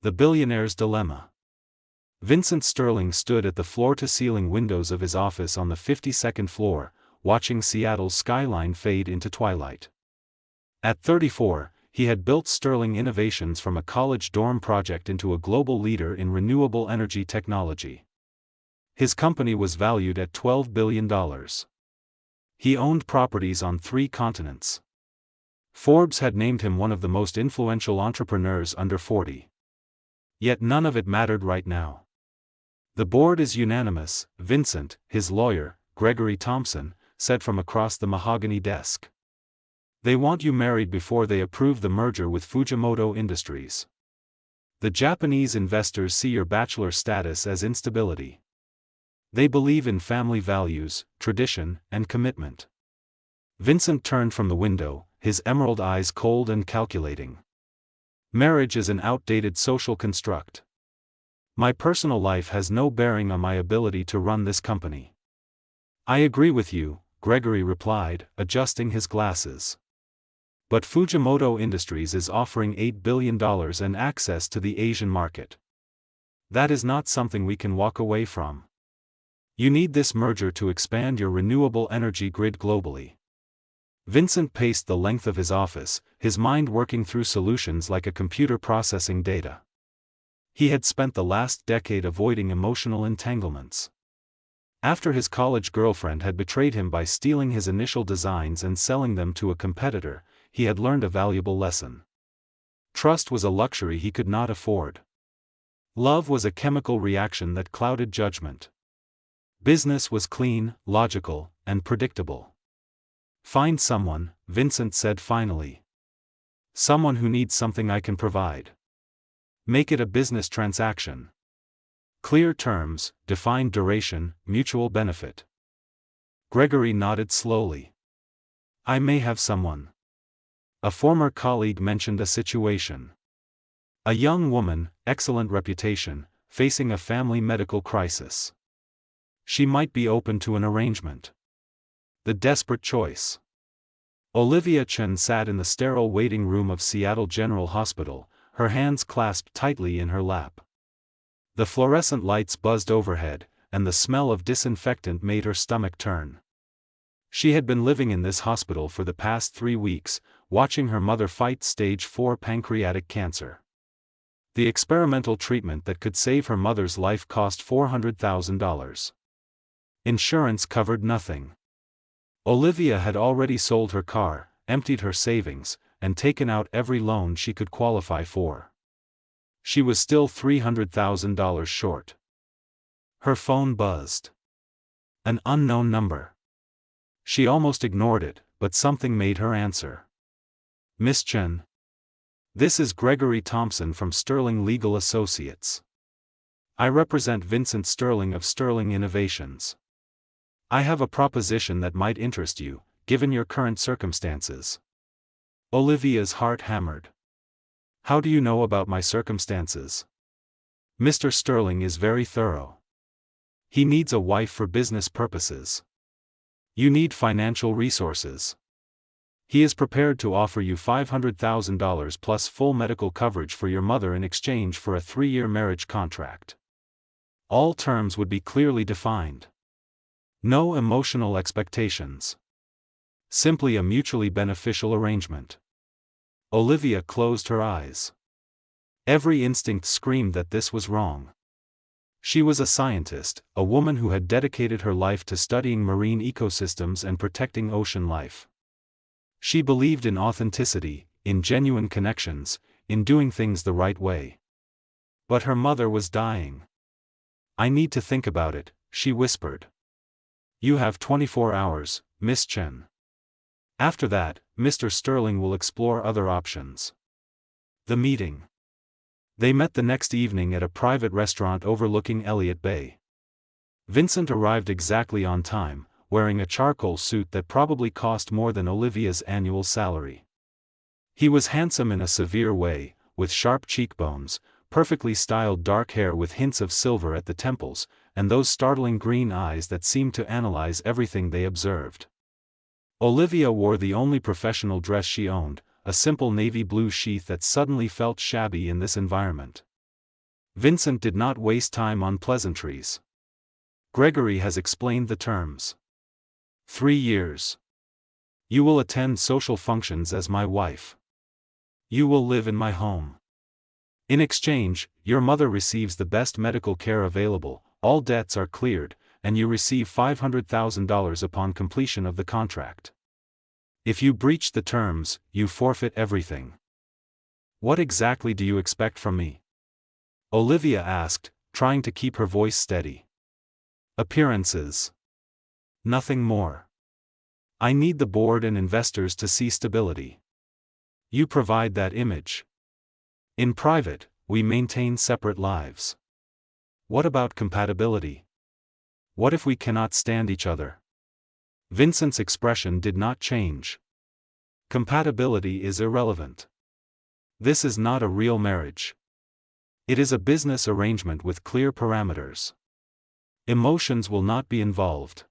The Billionaire's Dilemma. Vincent Sterling stood at the floor-to-ceiling windows of his office on the 52nd floor, watching Seattle's skyline fade into twilight. At 34, he had built Sterling Innovations from a college dorm project into a global leader in renewable energy technology. His company was valued at $12 billion. He owned properties on 3 continents. Forbes had named him one of the most influential entrepreneurs under 40. Yet none of it mattered right now. The board is unanimous, Vincent, his lawyer, Gregory Thompson, said from across the mahogany desk. They want you married before they approve the merger with Fujimoto Industries. The Japanese investors see your bachelor status as instability. They believe in family values, tradition, and commitment. Vincent turned from the window, his emerald eyes cold and calculating. Marriage is an outdated social construct. My personal life has no bearing on my ability to run this company. I agree with you, Gregory replied, adjusting his glasses. But Fujimoto Industries is offering $8 billion and access to the Asian market. That is not something we can walk away from. You need this merger to expand your renewable energy grid globally. Vincent paced the length of his office, his mind working through solutions like a computer processing data. He had spent the last decade avoiding emotional entanglements. After his college girlfriend had betrayed him by stealing his initial designs and selling them to a competitor, he had learned a valuable lesson. Trust was a luxury he could not afford. Love was a chemical reaction that clouded judgment. Business was clean, logical, and predictable. Find someone, Vincent said finally. Someone who needs something I can provide. Make it a business transaction. Clear terms, defined duration, mutual benefit. Gregory nodded slowly. I may have someone. A former colleague mentioned a situation. A young woman, excellent reputation, facing a family medical crisis. She might be open to an arrangement. The desperate choice. Olivia Chen sat in the sterile waiting room of Seattle General Hospital, her hands clasped tightly in her lap. The fluorescent lights buzzed overhead, and the smell of disinfectant made her stomach turn. She had been living in this hospital for the past 3 weeks, watching her mother fight stage 4 pancreatic cancer. The experimental treatment that could save her mother's life cost $400,000. Insurance covered nothing. Olivia had already sold her car, emptied her savings, and taken out every loan she could qualify for. She was still $300,000 short. Her phone buzzed. An unknown number. She almost ignored it, but something made her answer. Miss Chen. This is Gregory Thompson from Sterling Legal Associates. I represent Vincent Sterling of Sterling Innovations. I have a proposition that might interest you, given your current circumstances. Olivia's heart hammered. How do you know about my circumstances? Mr. Sterling is very thorough. He needs a wife for business purposes. You need financial resources. He is prepared to offer you $500,000 plus full medical coverage for your mother in exchange for a 3-year marriage contract. All terms would be clearly defined. No emotional expectations. Simply a mutually beneficial arrangement. Olivia closed her eyes. Every instinct screamed that this was wrong. She was a scientist, a woman who had dedicated her life to studying marine ecosystems and protecting ocean life. She believed in authenticity, in genuine connections, in doing things the right way. But her mother was dying. I need to think about it, she whispered. You have 24 hours, Miss Chen. After that, Mr. Sterling will explore other options. The meeting. They met the next evening at a private restaurant overlooking Elliott Bay. Vincent arrived exactly on time, wearing a charcoal suit that probably cost more than Olivia's annual salary. He was handsome in a severe way, with sharp cheekbones, perfectly styled dark hair with hints of silver at the temples, and those startling green eyes that seemed to analyze everything they observed. Olivia wore the only professional dress she owned, a simple navy blue sheath that suddenly felt shabby in this environment. Vincent did not waste time on pleasantries. Gregory has explained the terms. 3 years. You will attend social functions as my wife. You will live in my home. In exchange, your mother receives the best medical care available, all debts are cleared, and you receive $500,000 upon completion of the contract. If you breach the terms, you forfeit everything. What exactly do you expect from me? Olivia asked, trying to keep her voice steady. Appearances. Nothing more. I need the board and investors to see stability. You provide that image. In private, we maintain separate lives. What about compatibility? What if we cannot stand each other? Vincent's expression did not change. Compatibility is irrelevant. This is not a real marriage. It is a business arrangement with clear parameters. Emotions will not be involved.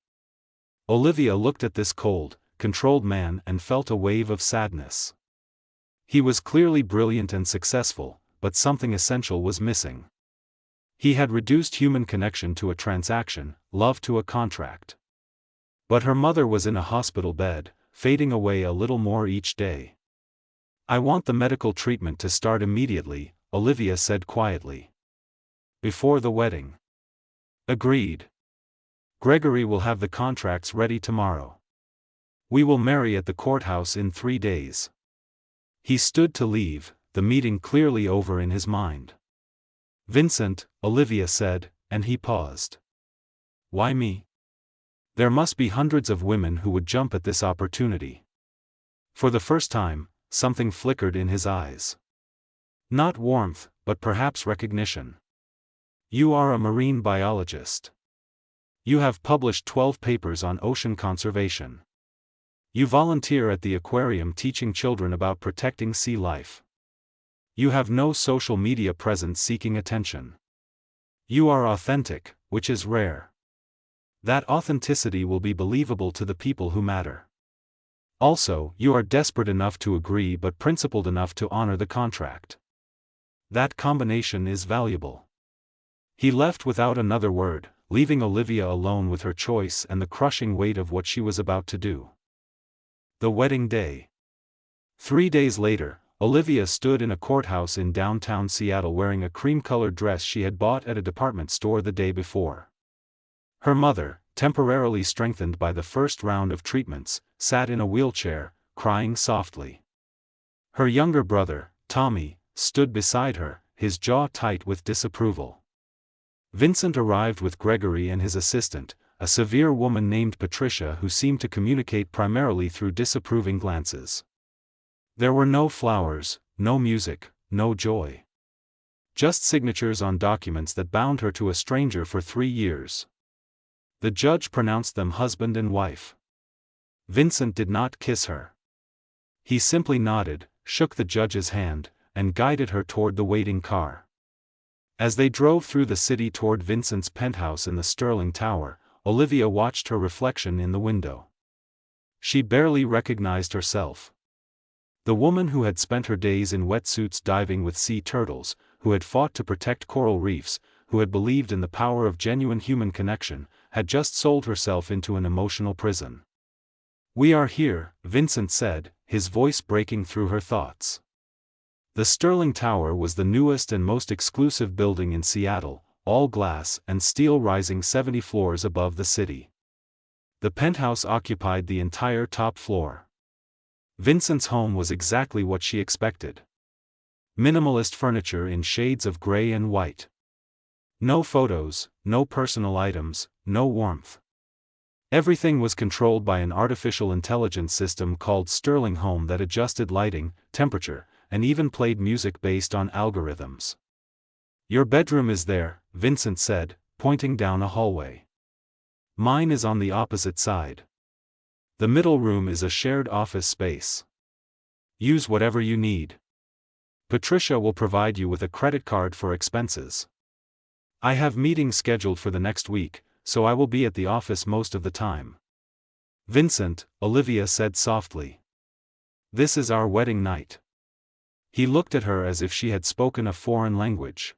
Olivia looked at this cold, controlled man and felt a wave of sadness. He was clearly brilliant and successful, but something essential was missing. He had reduced human connection to a transaction, love to a contract. But her mother was in a hospital bed, fading away a little more each day. I want the medical treatment to start immediately, Olivia said quietly. Before the wedding. Agreed. Gregory will have the contracts ready tomorrow. We will marry at the courthouse in 3 days. He stood to leave, the meeting clearly over in his mind. Vincent, Olivia said, and he paused. Why me? There must be hundreds of women who would jump at this opportunity. For the first time, something flickered in his eyes. Not warmth, but perhaps recognition. You are a marine biologist. You have published 12 papers on ocean conservation. You volunteer at the aquarium teaching children about protecting sea life. You have no social media presence seeking attention. You are authentic, which is rare. That authenticity will be believable to the people who matter. Also, you are desperate enough to agree but principled enough to honor the contract. That combination is valuable. He left without another word, leaving Olivia alone with her choice and the crushing weight of what she was about to do. The wedding day. 3 days later, Olivia stood in a courthouse in downtown Seattle wearing a cream-colored dress she had bought at a department store the day before. Her mother, temporarily strengthened by the first round of treatments, sat in a wheelchair, crying softly. Her younger brother, Tommy, stood beside her, his jaw tight with disapproval. Vincent arrived with Gregory and his assistant, a severe woman named Patricia who seemed to communicate primarily through disapproving glances. There were no flowers, no music, no joy. Just signatures on documents that bound her to a stranger for 3 years. The judge pronounced them husband and wife. Vincent did not kiss her. He simply nodded, shook the judge's hand, and guided her toward the waiting car. As they drove through the city toward Vincent's penthouse in the Sterling Tower, Olivia watched her reflection in the window. She barely recognized herself. The woman who had spent her days in wetsuits diving with sea turtles, who had fought to protect coral reefs, who had believed in the power of genuine human connection, had just sold herself into an emotional prison. We are here, Vincent said, his voice breaking through her thoughts. The Sterling Tower was the newest and most exclusive building in Seattle, all glass and steel rising 70 floors above the city. The penthouse occupied the entire top floor. Vincent's home was exactly what she expected. Minimalist furniture in shades of gray and white. No photos, no personal items, no warmth. Everything was controlled by an artificial intelligence system called Sterling Home that adjusted lighting, temperature, and even played music based on algorithms. Your bedroom is there, Vincent said, pointing down a hallway. Mine is on the opposite side. The middle room is a shared office space. Use whatever you need. Patricia will provide you with a credit card for expenses. I have meetings scheduled for the next week, so I will be at the office most of the time. Vincent, Olivia said softly. This is our wedding night. He looked at her as if she had spoken a foreign language.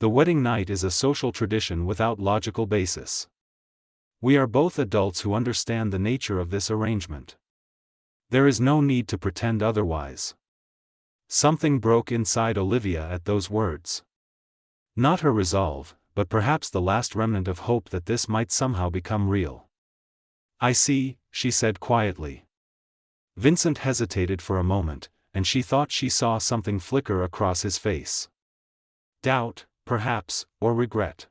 The wedding night is a social tradition without logical basis. We are both adults who understand the nature of this arrangement. There is no need to pretend otherwise. Something broke inside Olivia at those words. Not her resolve, but perhaps the last remnant of hope that this might somehow become real. "I see," she said quietly. Vincent hesitated for a moment, and she thought she saw something flicker across his face. Doubt, perhaps, or regret.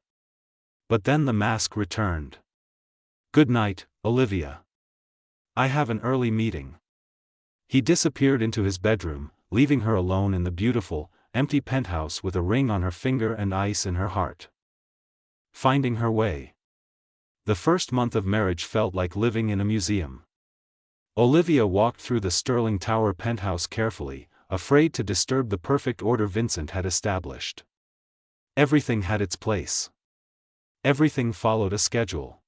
But then the mask returned. "Good night, Olivia. I have an early meeting." He disappeared into his bedroom, leaving her alone in the beautiful, empty penthouse with a ring on her finger and ice in her heart. Finding her way. The first month of marriage felt like living in a museum. Olivia walked through the Sterling Tower penthouse carefully, afraid to disturb the perfect order Vincent had established. Everything had its place. Everything followed a schedule.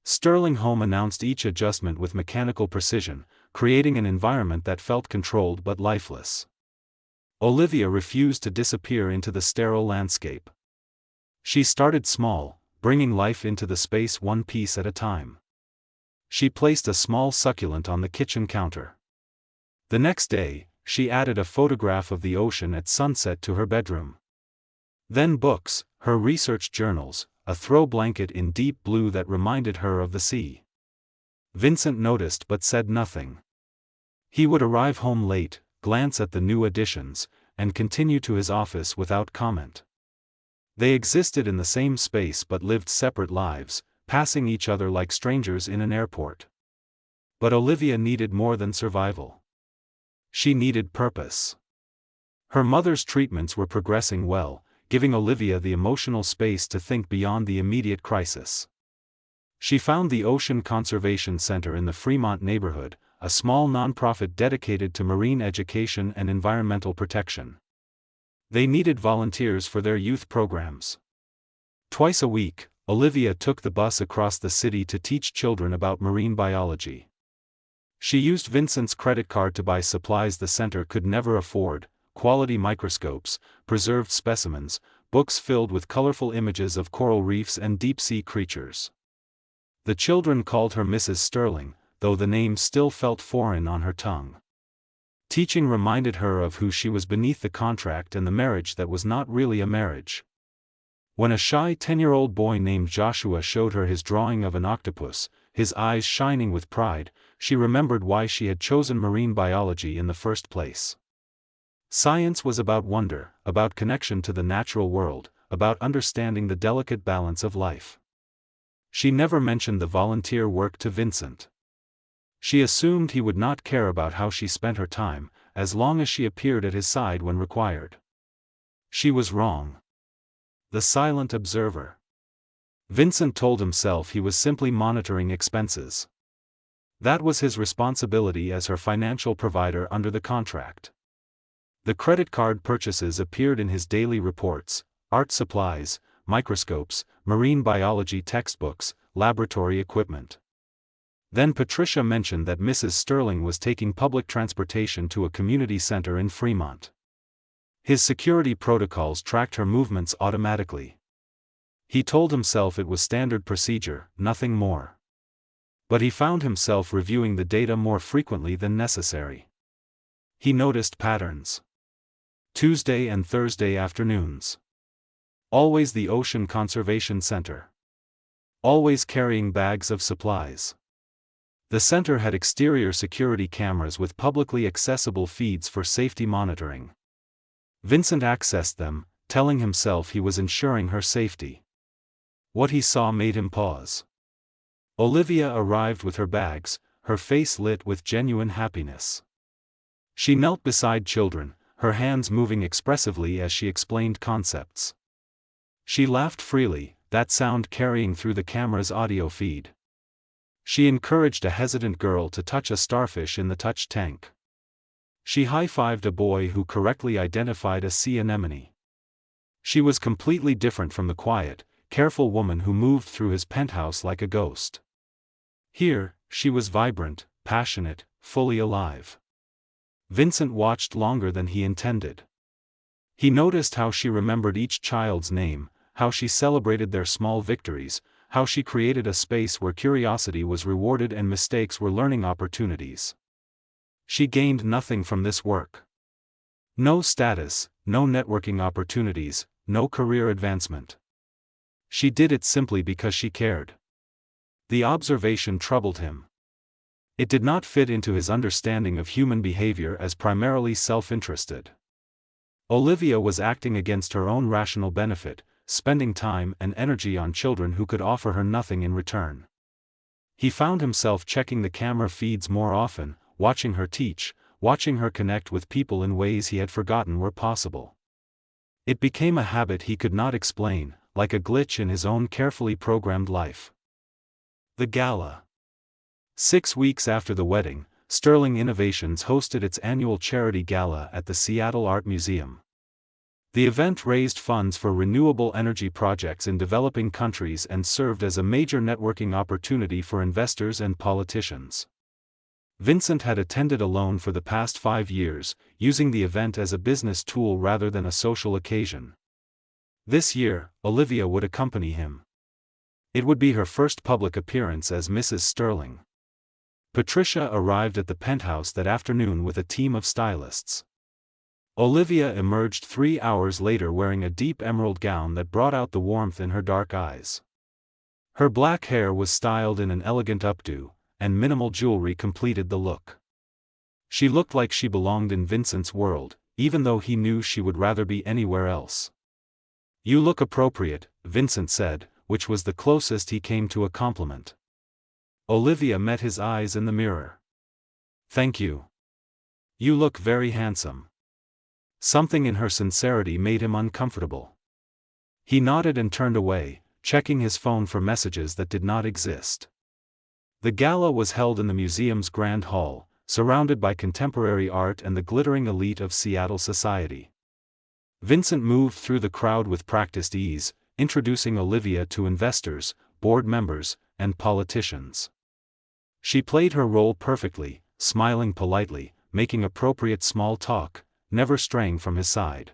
Sterling Home announced each adjustment with mechanical precision, creating an environment that felt controlled but lifeless. Olivia refused to disappear into the sterile landscape. She started small, bringing life into the space one piece at a time. She placed a small succulent on the kitchen counter. The next day, she added a photograph of the ocean at sunset to her bedroom. Then books, her research journals, a throw blanket in deep blue that reminded her of the sea. Vincent noticed but said nothing. He would arrive home late, glance at the new additions, and continue to his office without comment. They existed in the same space but lived separate lives, passing each other like strangers in an airport. But Olivia needed more than survival. She needed purpose. Her mother's treatments were progressing well, giving Olivia the emotional space to think beyond the immediate crisis. She found the Ocean Conservation Center in the Fremont neighborhood, a small nonprofit dedicated to marine education and environmental protection. They needed volunteers for their youth programs. Twice a week, Olivia took the bus across the city to teach children about marine biology. She used Vincent's credit card to buy supplies the center could never afford: quality microscopes, preserved specimens, books filled with colorful images of coral reefs and deep-sea creatures. The children called her Mrs. Sterling, though the name still felt foreign on her tongue. Teaching reminded her of who she was beneath the contract and the marriage that was not really a marriage. When a shy 10-year-old boy named Joshua showed her his drawing of an octopus, his eyes shining with pride, she remembered why she had chosen marine biology in the first place. Science was about wonder, about connection to the natural world, about understanding the delicate balance of life. She never mentioned the volunteer work to Vincent. She assumed he would not care about how she spent her time, as long as she appeared at his side when required. She was wrong. The silent observer. Vincent told himself he was simply monitoring expenses. That was his responsibility as her financial provider under the contract. The credit card purchases appeared in his daily reports: art supplies, microscopes, marine biology textbooks, laboratory equipment. Then Patricia mentioned that Mrs. Sterling was taking public transportation to a community center in Fremont. His security protocols tracked her movements automatically. He told himself it was standard procedure, nothing more. But he found himself reviewing the data more frequently than necessary. He noticed patterns. Tuesday and Thursday afternoons. Always the Ocean Conservation Center. Always carrying bags of supplies. The center had exterior security cameras with publicly accessible feeds for safety monitoring. Vincent accessed them, telling himself he was ensuring her safety. What he saw made him pause. Olivia arrived with her bags, her face lit with genuine happiness. She knelt beside children, her hands moving expressively as she explained concepts. She laughed freely, that sound carrying through the camera's audio feed. She encouraged a hesitant girl to touch a starfish in the touch tank. She high-fived a boy who correctly identified a sea anemone. She was completely different from the quiet, careful woman who moved through his penthouse like a ghost. Here, she was vibrant, passionate, fully alive. Vincent watched longer than he intended. He noticed how she remembered each child's name, how she celebrated their small victories, how she created a space where curiosity was rewarded and mistakes were learning opportunities. She gained nothing from this work. No status, no networking opportunities, no career advancement. She did it simply because she cared. The observation troubled him. It did not fit into his understanding of human behavior as primarily self-interested. Olivia was acting against her own rational benefit, spending time and energy on children who could offer her nothing in return. He found himself checking the camera feeds more often, watching her teach, watching her connect with people in ways he had forgotten were possible. It became a habit he could not explain, like a glitch in his own carefully programmed life. The gala. 6 weeks after the wedding, Sterling Innovations hosted its annual charity gala at the Seattle Art Museum. The event raised funds for renewable energy projects in developing countries and served as a major networking opportunity for investors and politicians. Vincent had attended alone for the past 5 years, using the event as a business tool rather than a social occasion. This year, Olivia would accompany him. It would be her first public appearance as Mrs. Sterling. Patricia arrived at the penthouse that afternoon with a team of stylists. Olivia emerged 3 hours later wearing a deep emerald gown that brought out the warmth in her dark eyes. Her black hair was styled in an elegant updo, and minimal jewelry completed the look. She looked like she belonged in Vincent's world, even though he knew she would rather be anywhere else. "You look appropriate," Vincent said, which was the closest he came to a compliment. Olivia met his eyes in the mirror. "Thank you. You look very handsome." Something in her sincerity made him uncomfortable. He nodded and turned away, checking his phone for messages that did not exist. The gala was held in the museum's grand hall, surrounded by contemporary art and the glittering elite of Seattle society. Vincent moved through the crowd with practiced ease, introducing Olivia to investors, board members, and politicians. She played her role perfectly, smiling politely, making appropriate small talk, never straying from his side.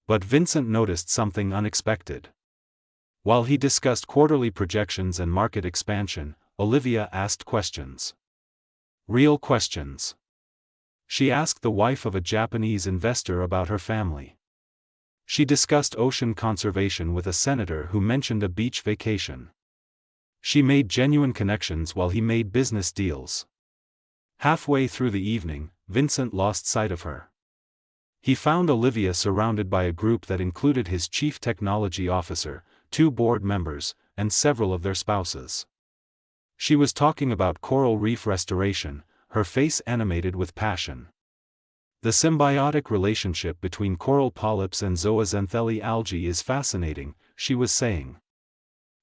But Vincent noticed something unexpected. While he discussed quarterly projections and market expansion, Olivia asked questions. Real questions. She asked the wife of a Japanese investor about her family. She discussed ocean conservation with a senator who mentioned a beach vacation. She made genuine connections while he made business deals. Halfway through the evening, Vincent lost sight of her. He found Olivia surrounded by a group that included his chief technology officer, 2 board members, and several of their spouses. She was talking about coral reef restoration, her face animated with passion. "The symbiotic relationship between coral polyps and zooxanthellae algae is fascinating," she was saying.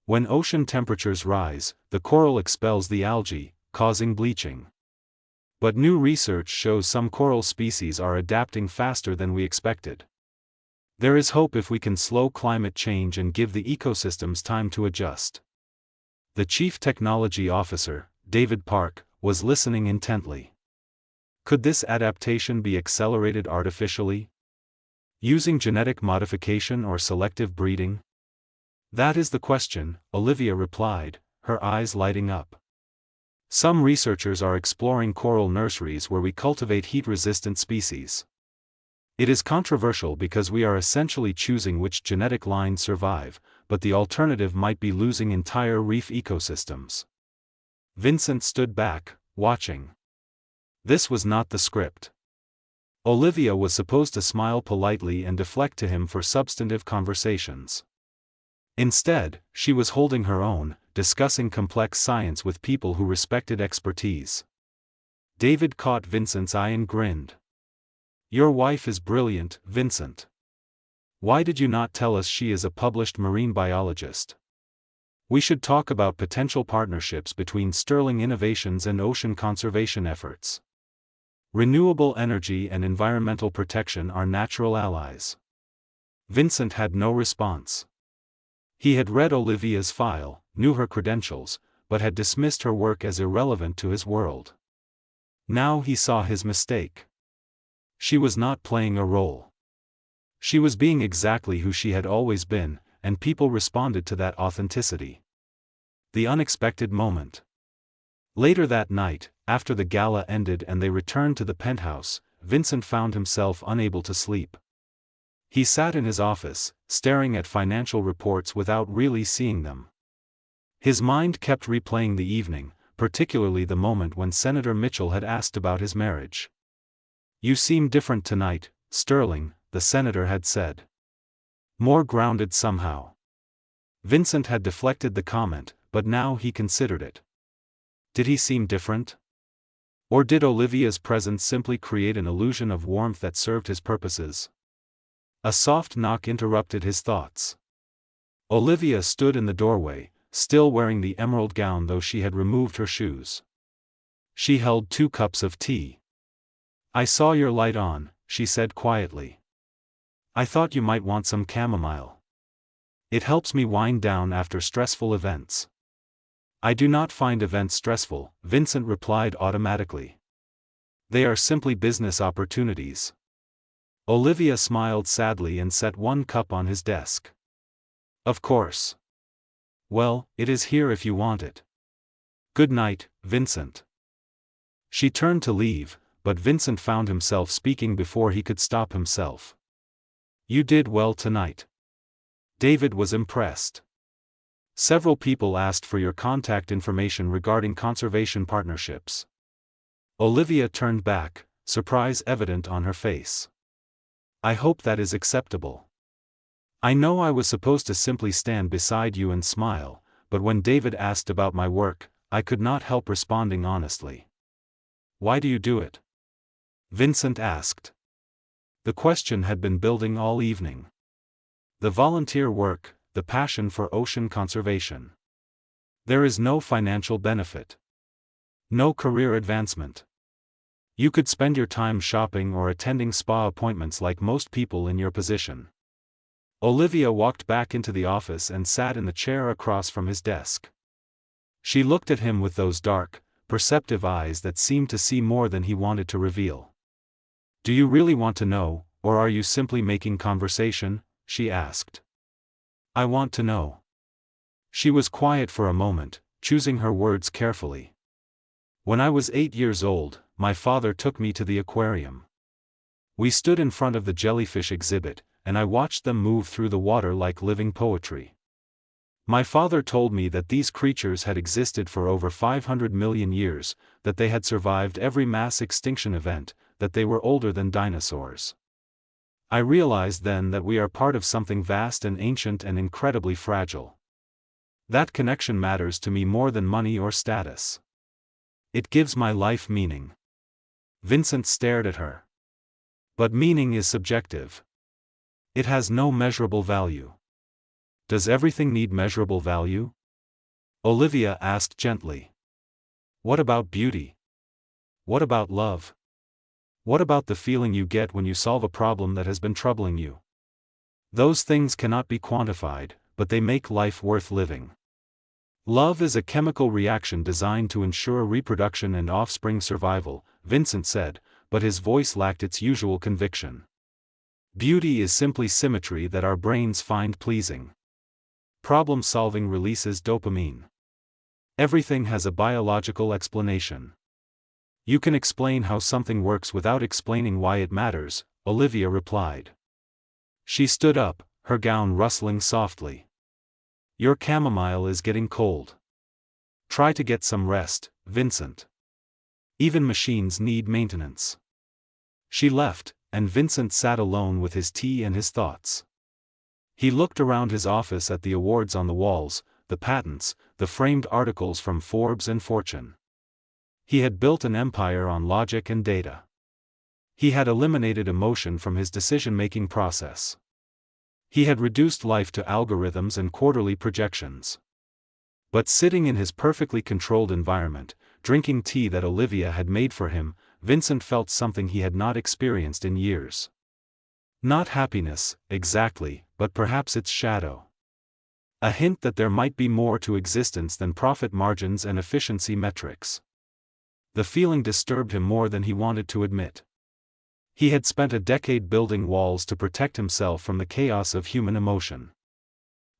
"When ocean temperatures rise, the coral expels the algae, causing bleaching. But new research shows some coral species are adapting faster than we expected. There is hope if we can slow climate change and give the ecosystems time to adjust." The chief technology officer, David Park, was listening intently. Could this adaptation be accelerated artificially? Using genetic modification or selective breeding? "That is the question," Olivia replied, her eyes lighting up. "Some researchers are exploring coral nurseries where we cultivate heat-resistant species. It is controversial because we are essentially choosing which genetic lines survive, but the alternative might be losing entire reef ecosystems." Vincent stood back, watching. This was not the script. Olivia was supposed to smile politely and deflect to him for substantive conversations. Instead, she was holding her own, discussing complex science with people who respected expertise. David caught Vincent's eye and grinned. "Your wife is brilliant, Vincent. Why did you not tell us she is a published marine biologist? We should talk about potential partnerships between Sterling Innovations and ocean conservation efforts. Renewable energy and environmental protection are natural allies." Vincent had no response. He had read Olivia's file, knew her credentials, but had dismissed her work as irrelevant to his world. Now he saw his mistake. She was not playing a role. She was being exactly who she had always been, and people responded to that authenticity. The unexpected moment. Later that night, after the gala ended and they returned to the penthouse, Vincent found himself unable to sleep. He sat in his office, staring at financial reports without really seeing them. His mind kept replaying the evening, particularly the moment when Senator Mitchell had asked about his marriage. "You seem different tonight, Sterling," the senator had said. More grounded somehow. Vincent had deflected the comment, but now he considered it. Did he seem different? Or did Olivia's presence simply create an illusion of warmth that served his purposes? A soft knock interrupted his thoughts. Olivia stood in the doorway, still wearing the emerald gown though she had removed her shoes. She held 2 cups of tea. "I saw your light on," she said quietly. "I thought you might want some chamomile. It helps me wind down after stressful events." "I do not find events stressful," Vincent replied automatically. "They are simply business opportunities." Olivia smiled sadly and set 1 cup on his desk. "Of course. Well, it is here if you want it. Good night, Vincent." She turned to leave, but Vincent found himself speaking before he could stop himself. "You did well tonight." David was impressed. "Several people asked for your contact information regarding conservation partnerships." Olivia turned back, surprise evident on her face. "I hope that is acceptable. I know I was supposed to simply stand beside you and smile, but when David asked about my work, I could not help responding honestly." "Why do you do it?" Vincent asked. The question had been building all evening. The volunteer work, the passion for ocean conservation. There is no financial benefit. No career advancement. You could spend your time shopping or attending spa appointments like most people in your position. Olivia walked back into the office and sat in the chair across from his desk. She looked at him with those dark, perceptive eyes that seemed to see more than he wanted to reveal. "Do you really want to know, or are you simply making conversation?" she asked. "I want to know." She was quiet for a moment, choosing her words carefully. "When I was 8 years old, my father took me to the aquarium. We stood in front of the jellyfish exhibit, and I watched them move through the water like living poetry. My father told me that these creatures had existed for over 500 million years, that they had survived every mass extinction event, that they were older than dinosaurs. I realized then that we are part of something vast and ancient and incredibly fragile. That connection matters to me more than money or status. It gives my life meaning." Vincent stared at her. "But meaning is subjective. It has no measurable value." "Does everything need measurable value?" Olivia asked gently. "What about beauty? What about love? What about the feeling you get when you solve a problem that has been troubling you? Those things cannot be quantified, but they make life worth living. Love is a chemical reaction designed to ensure reproduction and offspring survival," Vincent said, but his voice lacked its usual conviction. "Beauty is simply symmetry that our brains find pleasing. Problem-solving releases dopamine. Everything has a biological explanation. You can explain how something works without explaining why it matters," Olivia replied. She stood up, her gown rustling softly. "Your chamomile is getting cold. Try to get some rest, Vincent. Even machines need maintenance." She left, and Vincent sat alone with his tea and his thoughts. He looked around his office at the awards on the walls, the patents, the framed articles from Forbes and Fortune. He had built an empire on logic and data. He had eliminated emotion from his decision-making process. He had reduced life to algorithms and quarterly projections. But sitting in his perfectly controlled environment, drinking tea that Olivia had made for him, Vincent felt something he had not experienced in years. Not happiness, exactly, but perhaps its shadow. A hint that there might be more to existence than profit margins and efficiency metrics. The feeling disturbed him more than he wanted to admit. He had spent a decade building walls to protect himself from the chaos of human emotion.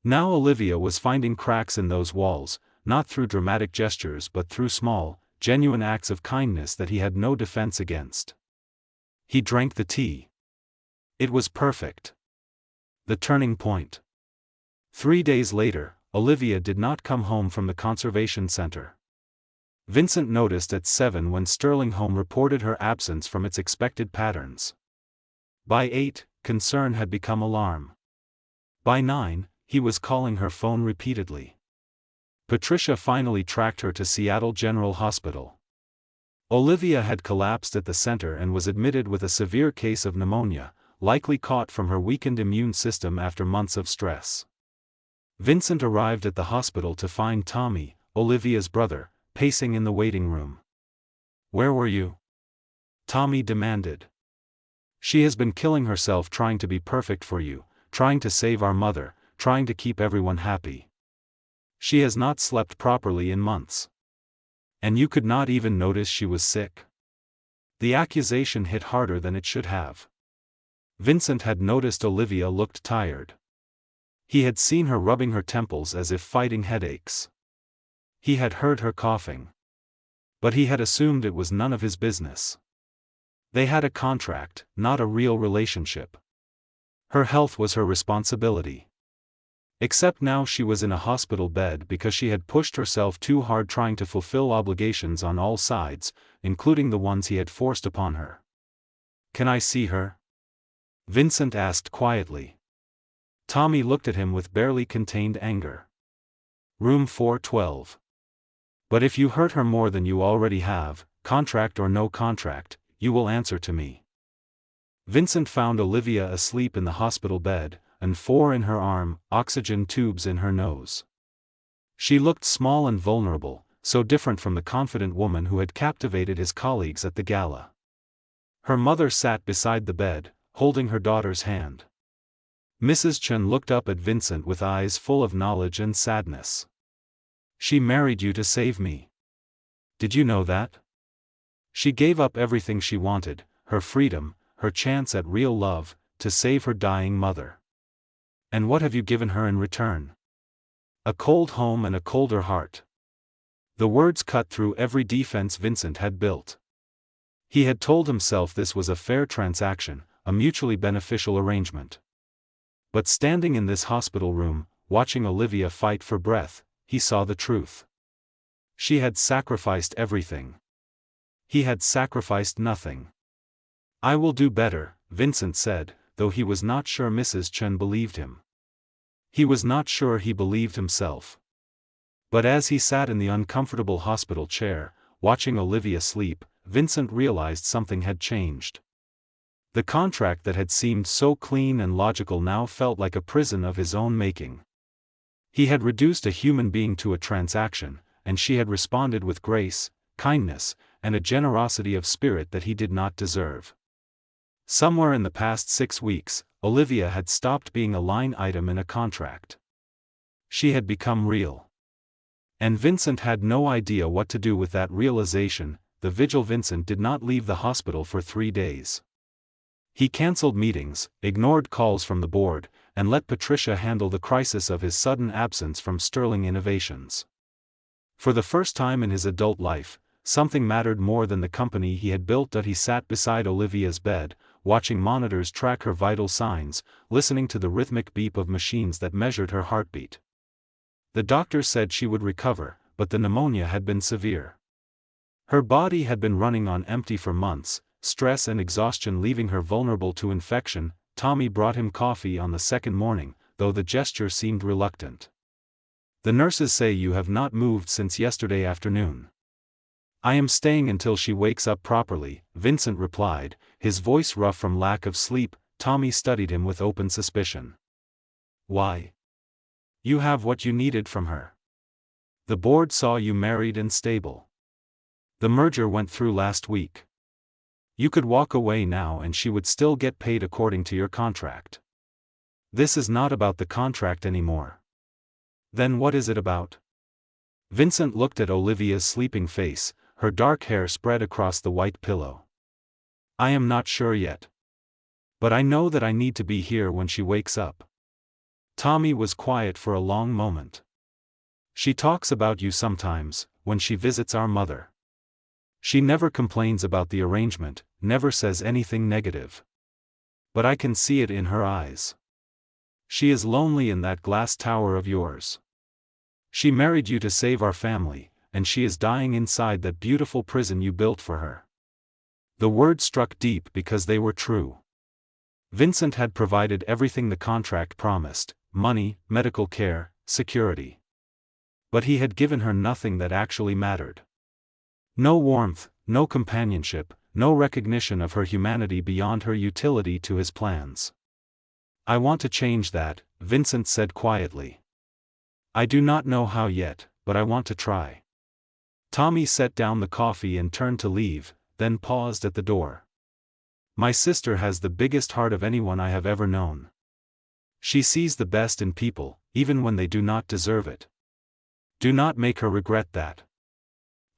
Now Olivia was finding cracks in those walls, not through dramatic gestures but through small, genuine acts of kindness that he had no defense against. He drank the tea. It was perfect. The turning point. 3 days later, Olivia did not come home from the conservation center. Vincent noticed at 7 when Sterling home reported her absence from its expected patterns. By 8, concern had become alarm. By 9, he was calling her phone repeatedly. Patricia finally tracked her to Seattle General Hospital. Olivia had collapsed at the center and was admitted with a severe case of pneumonia, likely caught from her weakened immune system after months of stress. Vincent arrived at the hospital to find Tommy, Olivia's brother, pacing in the waiting room. "Where were you?" Tommy demanded. "She has been killing herself trying to be perfect for you, trying to save our mother, trying to keep everyone happy. She has not slept properly in months. And you could not even notice she was sick?" The accusation hit harder than it should have. Vincent had noticed Olivia looked tired. He had seen her rubbing her temples as if fighting headaches. He had heard her coughing. But he had assumed it was none of his business. They had a contract, not a real relationship. Her health was her responsibility. Except now she was in a hospital bed because she had pushed herself too hard trying to fulfill obligations on all sides, including the ones he had forced upon her. "Can I see her?" Vincent asked quietly. Tommy looked at him with barely contained anger. "Room 412. But if you hurt her more than you already have, contract or no contract, you will answer to me." Vincent found Olivia asleep in the hospital bed, and 4 in her arm, oxygen tubes in her nose. She looked small and vulnerable, so different from the confident woman who had captivated his colleagues at the gala. Her mother sat beside the bed, holding her daughter's hand. Mrs. Chen looked up at Vincent with eyes full of knowledge and sadness. "She married you to save me. Did you know that? She gave up everything she wanted, her freedom, her chance at real love, to save her dying mother. And what have you given her in return? A cold home and a colder heart." The words cut through every defense Vincent had built. He had told himself this was a fair transaction, a mutually beneficial arrangement. But standing in this hospital room, watching Olivia fight for breath, he saw the truth. She had sacrificed everything. He had sacrificed nothing. "I will do better," Vincent said, though he was not sure Mrs. Chen believed him. He was not sure he believed himself. But as he sat in the uncomfortable hospital chair, watching Olivia sleep, Vincent realized something had changed. The contract that had seemed so clean and logical now felt like a prison of his own making. He had reduced a human being to a transaction, and she had responded with grace, kindness, and a generosity of spirit that he did not deserve. Somewhere in the past 6 weeks, Olivia had stopped being a line item in a contract. She had become real. And Vincent had no idea what to do with that realization. The vigil. Vincent did not leave the hospital for 3 days. He cancelled meetings, ignored calls from the board, and let Patricia handle the crisis of his sudden absence from Sterling Innovations. For the first time in his adult life, something mattered more than the company he had built. He sat beside Olivia's bed, watching monitors track her vital signs, listening to the rhythmic beep of machines that measured her heartbeat. The doctor said she would recover, but the pneumonia had been severe. Her body had been running on empty for months, stress and exhaustion leaving her vulnerable to infection. Tommy brought him coffee on the second morning, though the gesture seemed reluctant. "The nurses say you have not moved since yesterday afternoon." "I am staying until she wakes up properly," Vincent replied, his voice rough from lack of sleep. Tommy studied him with open suspicion. "Why? You have what you needed from her. The board saw you married and stable. The merger went through last week. You could walk away now and she would still get paid according to your contract. This is not about the contract anymore." "Then what is it about?" Vincent looked at Olivia's sleeping face, her dark hair spread across the white pillow. I am not sure yet. But I know that I need to be here when she wakes up. Tommy was quiet for a long moment. She talks about you sometimes, when she visits our mother. She never complains about the arrangement, never says anything negative. But I can see it in her eyes. She is lonely in that glass tower of yours. She married you to save our family, and she is dying inside that beautiful prison you built for her. The words struck deep because they were true. Vincent had provided everything the contract promised: money, medical care, security. But he had given her nothing that actually mattered. No warmth, no companionship, no recognition of her humanity beyond her utility to his plans. I want to change that, Vincent said quietly. I do not know how yet, but I want to try. Tommy set down the coffee and turned to leave, then paused at the door. My sister has the biggest heart of anyone I have ever known. She sees the best in people, even when they do not deserve it. Do not make her regret that.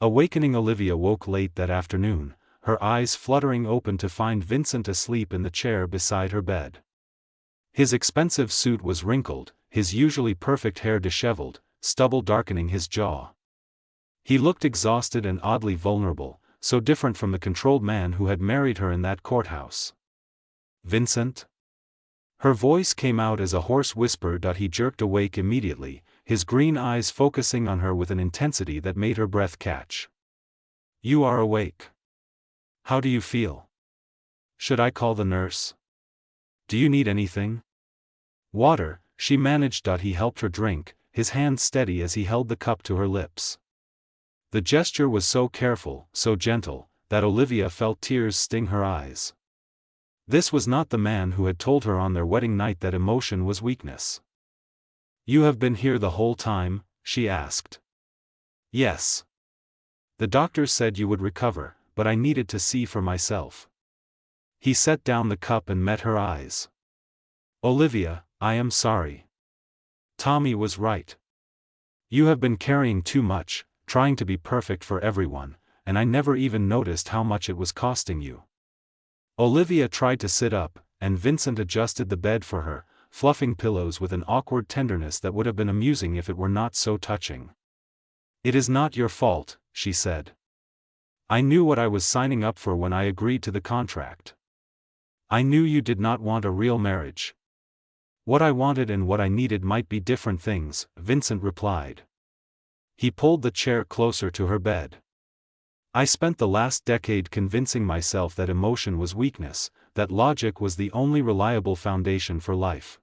Awakening, Olivia woke late that afternoon, her eyes fluttering open to find Vincent asleep in the chair beside her bed. His expensive suit was wrinkled, his usually perfect hair disheveled, stubble darkening his jaw. He looked exhausted and oddly vulnerable, so different from the controlled man who had married her in that courthouse. Vincent? Her voice came out as a hoarse whisper. He jerked awake immediately, his green eyes focusing on her with an intensity that made her breath catch. You are awake. How do you feel? Should I call the nurse? Do you need anything? Water, she managed. He helped her drink, his hand steady as he held the cup to her lips. The gesture was so careful, so gentle, that Olivia felt tears sting her eyes. This was not the man who had told her on their wedding night that emotion was weakness. You have been here the whole time? She asked. Yes. The doctors said you would recover, but I needed to see for myself. He set down the cup and met her eyes. Olivia, I am sorry. Tommy was right. You have been carrying too much, trying to be perfect for everyone, and I never even noticed how much it was costing you. Olivia tried to sit up, and Vincent adjusted the bed for her, fluffing pillows with an awkward tenderness that would have been amusing if it were not so touching. It is not your fault, she said. I knew what I was signing up for when I agreed to the contract. I knew you did not want a real marriage. What I wanted and what I needed might be different things, Vincent replied. He pulled the chair closer to her bed. I spent the last decade convincing myself that emotion was weakness, that logic was the only reliable foundation for life.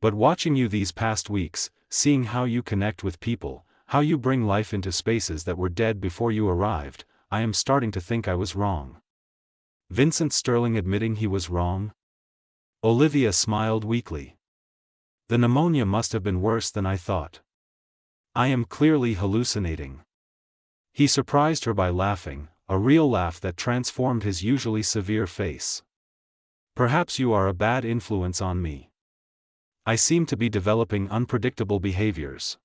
But watching you these past weeks, seeing how you connect with people, how you bring life into spaces that were dead before you arrived, I am starting to think I was wrong. Vincent Sterling admitting he was wrong? Olivia smiled weakly. The pneumonia must have been worse than I thought. I am clearly hallucinating. He surprised her by laughing, a real laugh that transformed his usually severe face. Perhaps you are a bad influence on me. I seem to be developing unpredictable behaviors.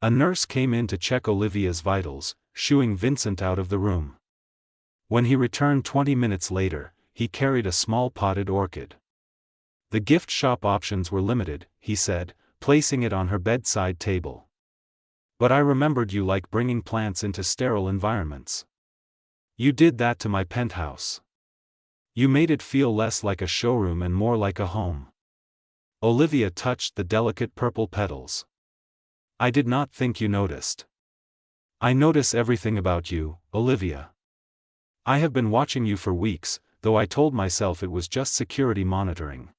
A nurse came in to check Olivia's vitals, shooing Vincent out of the room. When he returned 20 minutes later, he carried a small potted orchid. The gift shop options were limited, he said, placing it on her bedside table. But I remembered you like bringing plants into sterile environments. You did that to my penthouse. You made it feel less like a showroom and more like a home. Olivia touched the delicate purple petals. I did not think you noticed. I notice everything about you, Olivia. I have been watching you for weeks, though I told myself it was just security monitoring.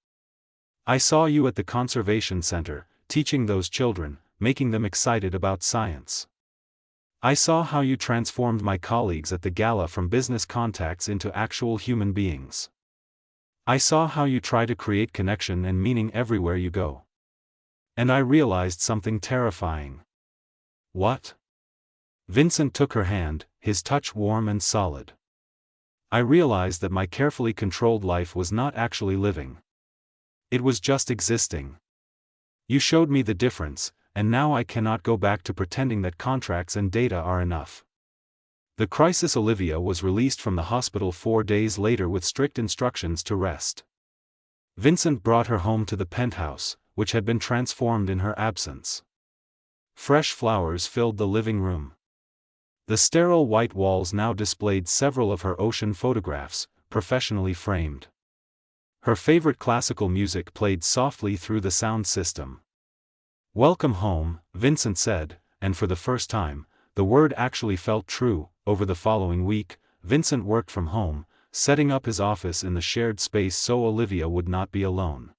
I saw you at the conservation center, teaching those children, making them excited about science. I saw how you transformed my colleagues at the gala from business contacts into actual human beings. I saw how you try to create connection and meaning everywhere you go. And I realized something terrifying. What? Vincent took her hand, his touch warm and solid. I realized that my carefully controlled life was not actually living. It was just existing. You showed me the difference, and now I cannot go back to pretending that contracts and data are enough. The crisis. Olivia was released from the hospital 4 days later with strict instructions to rest. Vincent brought her home to the penthouse, which had been transformed in her absence. Fresh flowers filled the living room. The sterile white walls now displayed several of her ocean photographs, professionally framed. Her favorite classical music played softly through the sound system. "Welcome home," Vincent said, and for the first time, the word actually felt true. Over the following week, Vincent worked from home, setting up his office in the shared space so Olivia would not be alone.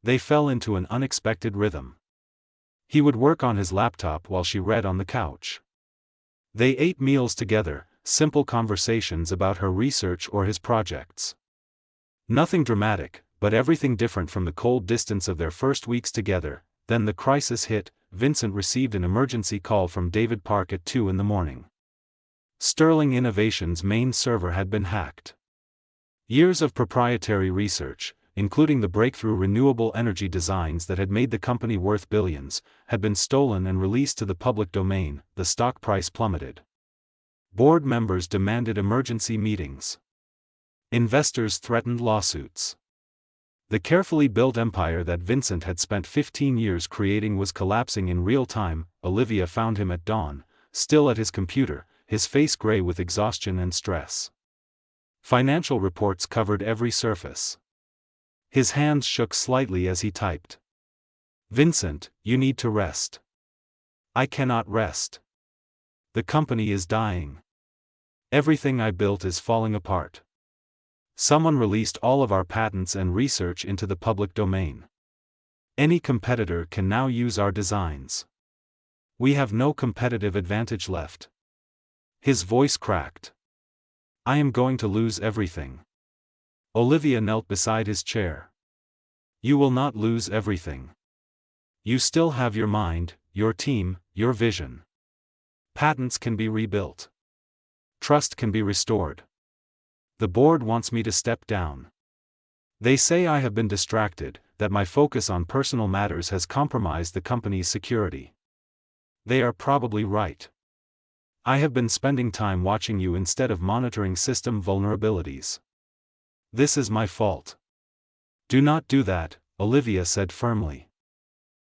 They fell into an unexpected rhythm. He would work on his laptop while she read on the couch. They ate meals together, simple conversations about her research or his projects. Nothing dramatic, but everything different from the cold distance of their first weeks together. Then the crisis hit. Vincent received an emergency call from David Park at 2 a.m. Sterling Innovation's main server had been hacked. Years of proprietary research, including the breakthrough renewable energy designs that had made the company worth billions, had been stolen and released to the public domain. The stock price plummeted. Board members demanded emergency meetings. Investors threatened lawsuits. The carefully built empire that Vincent had spent 15 years creating was collapsing in real time. Olivia found him at dawn, still at his computer, his face gray with exhaustion and stress. Financial reports covered every surface. His hands shook slightly as he typed. "Vincent, you need to rest." "I cannot rest. The company is dying. Everything I built is falling apart. Someone released all of our patents and research into the public domain. Any competitor can now use our designs. We have no competitive advantage left." His voice cracked. "I am going to lose everything." Olivia knelt beside his chair. "You will not lose everything. You still have your mind, your team, your vision. Patents can be rebuilt. Trust can be restored. The board wants me to step down. They say I have been distracted, that my focus on personal matters has compromised the company's security. They are probably right. I have been spending time watching you instead of monitoring system vulnerabilities. This is my fault." "Do not do that," Olivia said firmly.